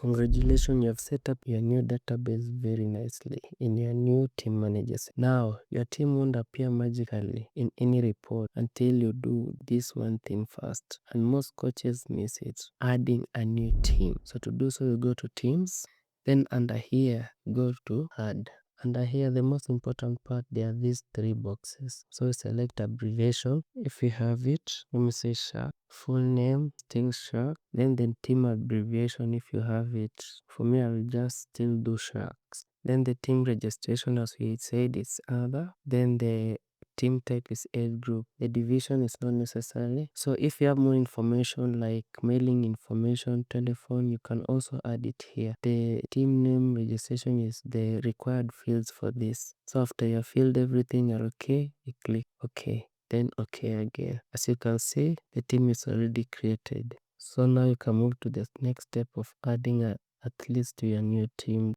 Congratulations, you have set up your new database very nicely in your new team managers. Now, your team won't appear magically in any report until you do this one thing first. And most coaches miss it, adding a new team. So to do so, you go to Teams, then under here, go to Add. Under here, the most important part, there are these three boxes. So select abbreviation if you have it. Let me say Shark. Full name, still Shark. Then the team abbreviation if you have it. For me, I will just still do Sharks. Then the team registration, as we said, is other. Then the team type is age group. The division is not necessary. So if you have more information like mailing information, telephone, you can also add it here. The team name registration is the required fields for this. So after you filled everything, you're okay, you click OK. Then OK again. As you can see, the team is already created. So now you can move to the next step of adding at least to your new team.